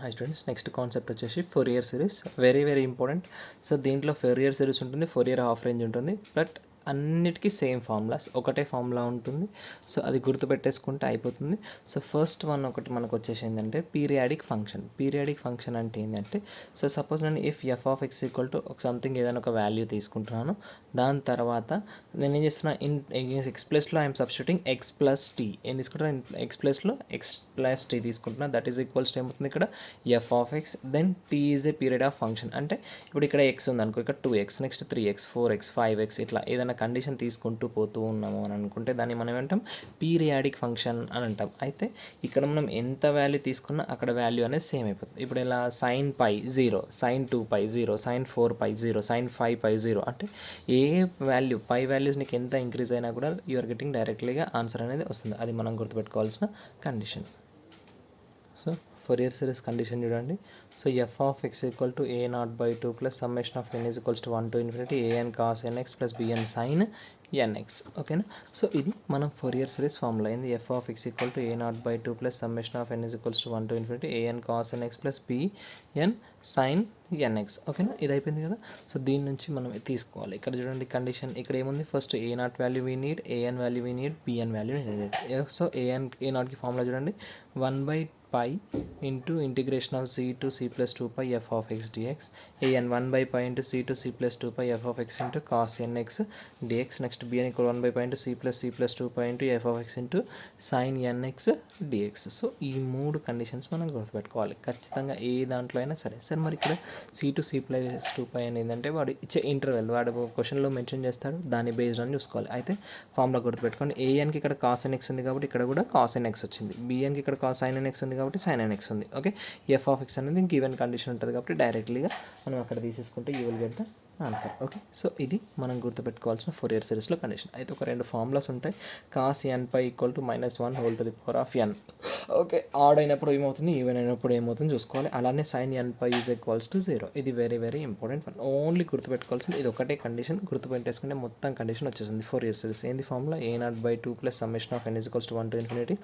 High students, next concept వచ్చేసి Fourier series. Very very important. So దీంట్లో Fourier series ఉంటుంది, Fourier half range ఉంటుంది, but అన్నిటికీ same formulas, ఒకటే ఫార్ములా ఉంటుంది. సో అది గుర్తుపెట్టేసుకుంటే అయిపోతుంది. సో ఫస్ట్ వన్ ఒకటి మనకు వచ్చేసి ఏంటంటే పీరియాడిక్ ఫంక్షన్. పీరియాడిక్ ఫంక్షన్ అంటే ఏంటంటే, సో సపోజ్ నేను if F of x equal to something ఏదైనా ఒక వాల్యూ తీసుకుంటున్నాను, దాని తర్వాత నేను ఏం చేస్తున్నా, ఎక్స్ ప్లస్లో I'm substituting x plus t. ఏం తీసుకుంటున్నా, ఎక్స్ ప్లస్లో ఎక్స్ ప్లస్ టీ తీసుకుంటున్నా. దట్ ఈస్ ఈక్వల్స్ టు ఏమవుతుంది ఇక్కడ f of x, then t is a period of function. అంటే ఇప్పుడు ఇక్కడ ఎక్స్ ఉంది అనుకో, ఇక్కడ 2x, next 3x, 4x, 5x, ఇట్లా ఏదైనా కండిషన్ తీసుకుంటూ పోతూ ఉన్నాము అని అనుకుంటే దాన్ని మనం ఏమంటాం, పీరియాడిక్ ఫంక్షన్ అని అంటాం. అయితే ఇక్కడ మనం ఎంత వాల్యూ తీసుకున్నా అక్కడ వాల్యూ అనేది సేమ్ అయిపోతుంది. ఇప్పుడు ఇలా sine pi 0, sign 2π 0, sign 4π 0, sign 5π 0, అంటే ఏ వాల్యూ పై వాల్యూస్ నీకు ఎంత ఇంక్రీజ్ అయినా కూడా యూఆర్ గెటింగ్ డైరెక్ట్లీగా ఆన్సర్ అనేది వస్తుంది. అది మనం గుర్తుపెట్టుకోవాల్సిన condition. So Fourier series condition చూడండి. So f of x equal to a0/2 plus summation of n is equals to 1 to infinity an cos nx plus bn sin nx. ఓకేనా. So ఇది మనం Fourier series formula అయింది. F of x equal to a0/2 plus summation of n is equals to 1 to infinity an cos nx plus bn sin nx. ఓకేనా, ఇది అయిపోయింది కదా. So దీని నుంచి మనం తీసుకోవాలి. ఇక్కడ చూడండి కండిషన్, ఇక్కడ ఏముంది, first a0 value we need, an value we need, bn value need. So a0కి ఫార్ములా చూడండి, 1/π into integration of c to c plus 2π f of x dx, an 1/π into c to c plus 2π f of x into cos nx dx. Next bn equal 1/π into c plus c plus 2π into f of x into sin nx dx. So ఈ మూడు conditions మనం గుర్తుపెట్టుకోవాలి ఖచ్చితంగా, ఏ దాంట్లో అయినా సరే. Sir మరి ఇక్కడ c to c plus 2π అని ఏంటంటే వాడు ఇచ్చే ఇంటర్వెల్, వాడు క్వశ్చన్లో మెన్షన్ చేస్తాడు, దాన్ని బేస్డ్ అని చూసుకోవాలి. అయితే ఫార్ములా గుర్తుపెట్టుకోండి, anకి ఇక్కడ cos nx ఉంది కాబట్టి ఇక్కడ కూడా cos nx వచ్చింది, bnకి ఇక్కడ cos sin nx ఉంది కాబట్టి sin nx ఉంది. ఓకే, ఎఫ్ ఆఫ్ ఎక్స్ అనేది గివెన్ కండిషన్ ఉంటుంది కాబట్టి డైరెక్ట్లీగా మనం అక్కడ తీసేసుకుంటే you will get the answer. Okay, so ఇది మనం గుర్తుపెట్టుకోవాల్సిన ఫోరియర్ సిరీస్లో కండిషన్. అయితే ఒక రెండు ఫార్ములాస్ ఉంటాయి. Cos nπ equal to -1 whole to the power of n. Okay, odd అయినప్పుడు ఏమవుతుంది, ఈవెన్ అయినప్పుడు ఏమవుతుంది చూసుకోవాలి. అలానే sign nπ is equals to 0. ఇది very very important one. Only గుర్తుపెట్టుకోవాల్సింది ఇది ఒకటే కండిషన్. గుర్తుపెట్టేసుకుంటే మొత్తం కండిషన్ వచ్చేసింది. ఫోరియర్ సిరీస్ ఏంది formula, a0/2 plus summation of n is equals to 1 to infinity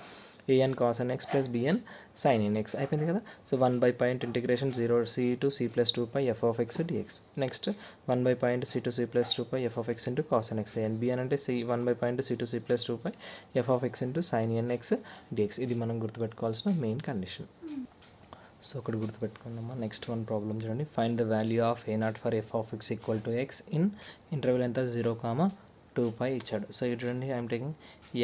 an cos nx plus bn sin nx. అయిపోయింది కదా. So 1/π integration 0c to c plus 2π f of x dx. Next 1/π into c to c plus 2π f of x into cos nx. and bn అంటే 1/π into c to c plus 2π f of x into sin nx dx. ఇది మనం గుర్తుపెట్టుకోవాల్సిన main condition. So ఒకటి గుర్తుపెట్టుకున్నామా. Next one problem చూడండి. Find the value of a0 for f of x equal to x in interval ఎంత 0,2π ఇచ్చాడు. So ఇది చూడండి, I'm taking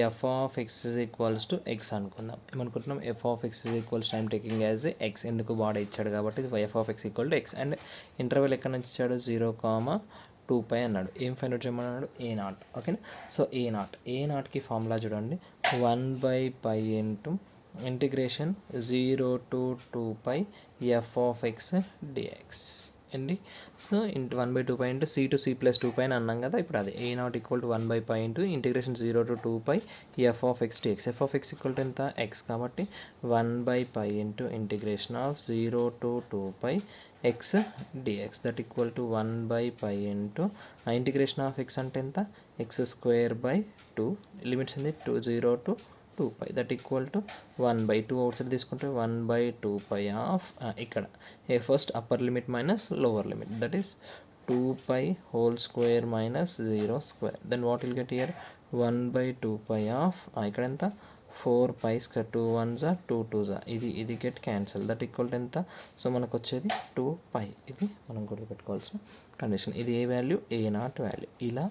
f of x is equals to x అనుకుందాం. ఏమనుకుంటున్నాం, f of x is equals to I'm taking as x. ఎందుకు వాడే ఇచ్చాడు కాబట్టి ఇది f of x equal to x. And interval ఎక్కడ నుంచి ఇచ్చాడు, 0,2π అన్నాడు. ఏం ఫైండ్ అవుట్ చేయమన్నాడు, a0. ఓకేనా. సో a0కి ఫార్ములా చూడండి, 1/π into integration 0 to 2π f of x dx అండి. So 1/2π into c to c plus 2π అని అన్నాం కదా. ఇప్పుడు అదే a0 equal to 1/π into integration 0 to 2π f of x dx. f of x equal to ఎంత, x కాబట్టి 1/π into integration of 0 to 2π x dx. That equal to 1/π into integration of x అంటే ఎంత, x²/2, limits ఉంది 0 to 2π. That equal to 1/2 outside తీసుకుంటే 1/2π of ఇక్కడ first upper limit minus lower limit, that is 2π whole square minus 0 square. Then what will get here 1/2π of ఇక్కడ ఎంత 4π square, 2 1s 2 2s, ఇది get cancel. That equal to ఎంత, so మనకు వచ్చేది 2π. ఇది మనం గుర్తుపెట్టుకోవాల్సిన కండిషన్. ఇది ఏ వాల్యూ, a0 వాల్యూ. ఇలా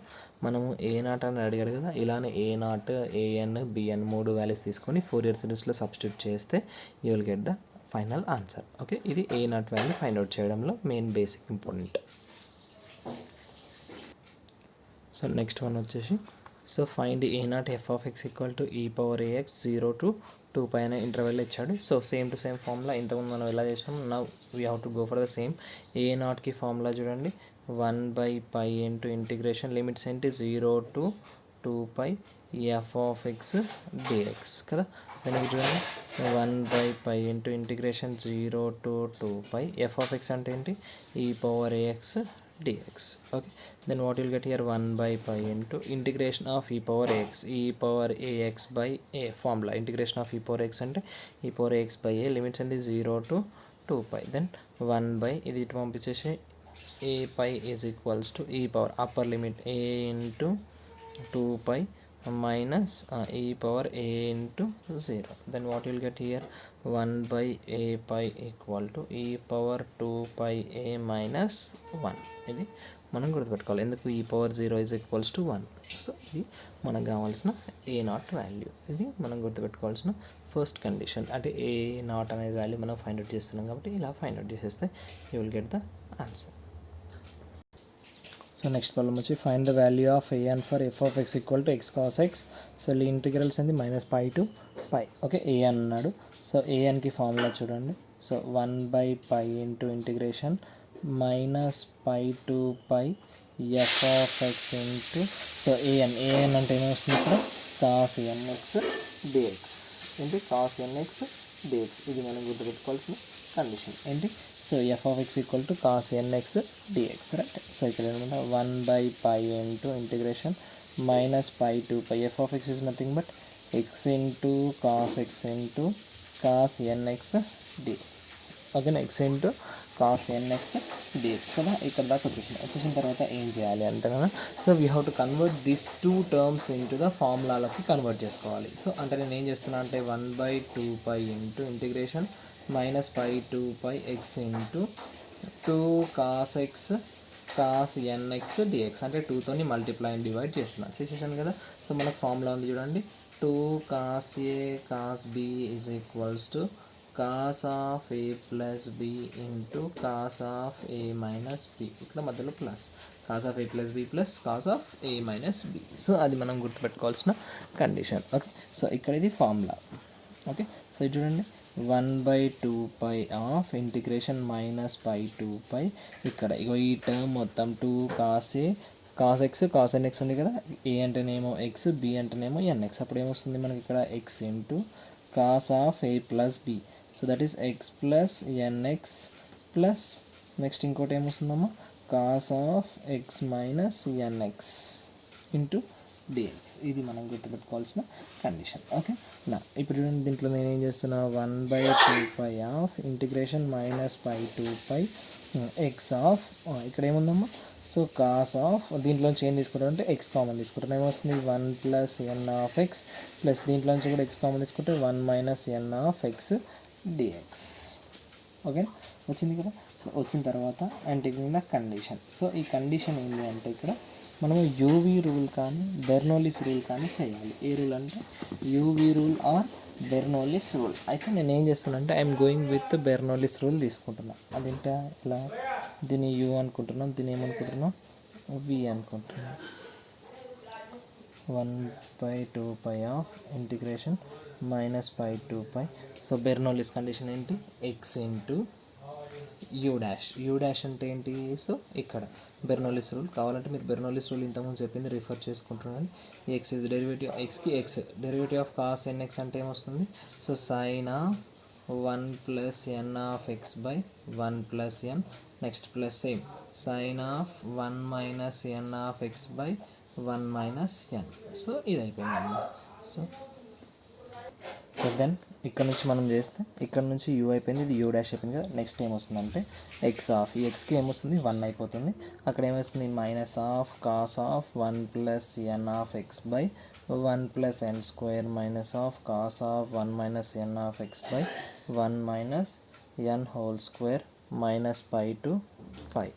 మనము a0 అని అడిగాడు కదా, ఇలానే a0 an bn 3 వాల్యూస్ తీసుకొని ఫోరియర్ సిరీస్లో సబ్స్టిట్యూట్ చేస్తే you will get the final answer. Okay, ఇది a0 వాల్యూ ఫైండ్ అవుట్ చేయడంలో main basic important. So next one వచ్చేసి, so find a0 f of x equal to e power ax 0 to 2π అనే ఇంటర్వెల్ ఇచ్చాడు. So same to same formula ఇంతకుముందు మనం ఎలా చేసినాం, now we have to go for the same. a0కి formula చూడండి, 1/π ఇంటూ ఇంటిగ్రేషన్ లిమిట్స్ ఏంటి 0 to 2π f of x dx కదా. దానికి చూడండి 1/π into integration 0 to 2π f of x అంటే ఏంటి, e power ax dx. okay, then what you'll get here 1/π into integration of e power ax by a formula. Integration of e power x అంటే e power ax by a limits అండి 0 to 2 pi. Then 1 by ఇది ఇటు పంపించేసి a pi is equals to e power upper limit a into 2 pi minus e power a into 0. Then what you'll get here, 1 by a pi equal to e power 2 pi a minus 1. ఇది మనం గుర్తుపెట్టుకోవాలి, ఎందుకు e power 0 is equals to 1. So ఇది మనకు కావాల్సిన ఏ not value. ఇది మనం గుర్తుపెట్టుకోవాల్సిన ఫస్ట్ కండిషన్. అంటే ఏ నాట్ అనే వాల్యూ మనం ఫైండ్ అవుట్ చేస్తున్నాం కాబట్టి ఇలా ఫైండ్ అవుట్ చేసేస్తే you will get the answer. So next problem వచ్చి find the value of an for f of x equal to x cos x. So ఈ integrals ఏంది -π to π. Okay, an అన్నాడు. So anకి formula చూడండి. So 1/π into integration -π to π f of x into, so an అంటే ఏమొస్తుంది ఇక్కడ, cos nx dx ఏంటి, cos nx dx. ఇది మనం గుర్తుపెట్టుకోవాల్సిన కండిషన్ ఏంటి. So f of x equal to cos nx dx, right. So ఇక్కడ ఏమంటే 1/π into integration -π to π. f of x is nothing but x into cos x into cos nx dx. ఓకేనా, x into cos nx dx కదా. ఇక్కడ దాకా వచ్చేసిన తర్వాత ఏం చేయాలి అంటే కదా, so we have to convert this 2 terms into the ఫార్ములాలకి కన్వర్ట్ చేసుకోవాలి. సో అంటే నేను ఏం చేస్తున్నా అంటే 1/2π into integration -π to π x into 2 cos x cos nx dx, అంటే 2తోని మల్టిప్లై అండ్ డివైడ్ చేసేసాను కదా. సో మనకు ఫార్ములా ఉంది చూడండి, 2 cos a cos b is equals to cos of a plus b into cos of a minus b. ఇక్కడ మధ్యలో plus cos of a plus b plus cos of a minus b. So అది మనం గుర్తుపెట్టుకోవాల్సిన condition. Okay, so ఇక్కడ ఇది formula. Okay, so ఇది చూడండి 1/2π of integration -π to π. ఇక్కడ ఇగో ఈ టర్మ్ మొత్తం 2 cos a cos x cos nx ఉంది కదా. a అంటేనేమో x, b అంటేనేమో nx. అప్పుడు ఏమొస్తుంది మనకి ఇక్కడ x into cos of a plus b. So that is x plus nx plus next ఇంకోటి ఏమొస్తుందమ్మా, cos of x minus nx into dx. ఇది మనం గుర్తుపెట్టుకోవాల్సిన కండిషన్. ఓకే, నా ఇప్పుడు దీంట్లో నేను ఏం చేస్తున్నా, 1/2π of integration -π to π x of, ఇక్కడ ఏముందమ్మా, సో కాస్ ఆఫ్, దీంట్లోంచి ఏం తీసుకుంటాం అంటే x కామన్ తీసుకుంటాం. ఏమొస్తుంది 1 + n ఆఫ్ x ప్లస్ దీంట్లోంచి కూడా x కామన్ తీసుకుంటే 1 - n of x dx. Okay, వచ్చింది కదా. సో వచ్చిన తర్వాత అంటే కండిషన్. సో ఈ కండిషన్ ఏంటి అంటే ఇక్కడ మనము యూవీ రూల్ కానీ బెర్నౌల్లీస్ రూల్ కానీ చేయాలి. ఏ రూల్ అంటే యూవీ రూల్ ఆర్ బెర్నౌల్లీస్ రూల్. అయితే నేను ఏం చేస్తున్నా అంటే ఐఎమ్ గోయింగ్ విత్ బెర్నౌల్లీస్ రూల్ తీసుకుంటున్నా. అదేంటా ఇలా, దీన్ని యూ అనుకుంటున్నాం, దీన్ని ఏమనుకుంటున్నాం, వి అనుకుంటున్నాం. 1/2π of integration -π to π. So Bernoulli's condition ఏంటి, ఎక్స్ ఇంటూ యూ డాష్ అంటే ఏంటి. సో ఇక్కడ బెర్నౌల్లీస్ రూల్ కావాలంటే మీరు బెర్నౌల్లీస్ రూల్ ఇంతకుముందు చెప్పింది రిఫర్ చేసుకుంటున్నాను. ఎక్స్ ఇస్ డెరివేటివ్, ఎక్స్కి x derivative of cos nx అంటే ఏమొస్తుంది, so sine of 1 + n of x by 1 + n, next plus same sine of 1 - n of x by 1 - n. So ఇది అయిపోయింది. సో దెన్ ఇక్కడ నుంచి మనం చేస్తే ఇక్కడ నుంచి యూ అయిపోయింది, ఇది యూ డాష్ అయిపోయింది కదా. నెక్స్ట్ ఏమొస్తుందంటే ఎక్స్ ఆఫ్, ఈ ఎక్స్కి ఏమొస్తుంది 1 అయిపోతుంది. అక్కడ ఏమొస్తుంది minus of cos of 1 + n of x by 1 + n² minus of cos of 1 - n of x by 1 - n whole square -π to π.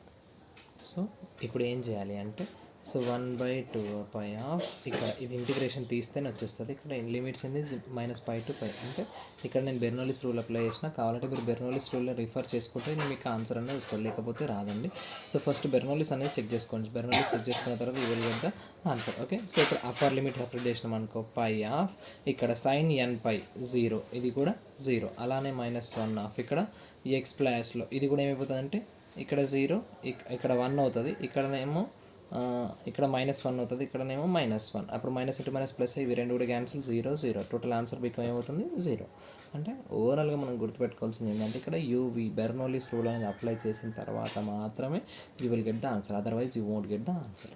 So ఇప్పుడు ఏం చేయాలి అంటే, సో 1/2π ఆఫ్, ఇక్కడ ఇది ఇంటిగ్రేషన్ తీస్తేనే వచ్చేస్తుంది. ఇక్కడ లిమిట్స్ అనేది -π to π. అంటే ఇక్కడ నేను బెర్నౌల్లీస్ రూల్ అప్లై చేసిన, కావాలంటే మీరు బెర్నౌల్లీస్ రూల్ని రిఫర్ చేసుకుంటే మీకు ఆన్సర్ అనేది వస్తుంది, లేకపోతే రాదండి. సో ఫస్ట్ బెర్నౌల్లీస్ అనేది చెక్ చేసుకోండి. బెర్నౌల్లీస్ చెక్ చేసుకున్న తర్వాత you will get the answer. Okay, so ఇక్కడ అప్పర్ లిమిట్ అప్లై చేసినాం అనుకో, π ఆఫ్, ఇక్కడ sin nπ 0, ఇది కూడా 0. అలానే -1 ఆఫ్, ఇక్కడ ఈ ఎక్స్ ప్లస్లో ఇది కూడా ఏమైపోతుంది అంటే ఇక్కడ 0, ఇక్కడ 1 అవుతుంది, ఇక్కడనేమో ఇక్కడ -1 అవుతుంది, ఇక్కడనేమో -1. అప్పుడు మైనస్ ఇంటూ మైనస్ ప్లస్ ఇవి రెండు కూడా క్యాన్సిల్, 0 0. టోటల్ ఆన్సర్ బికమ్ ఏమవుతుంది 0. అంటే ఓవరాల్గా మనం గుర్తుపెట్టుకోవాల్సింది ఏంటంటే ఇక్కడ యూవి బెర్నౌల్లీస్ రూల్ అనేది అప్లై చేసిన తర్వాత మాత్రమే you will get the answer, otherwise you won't get the answer.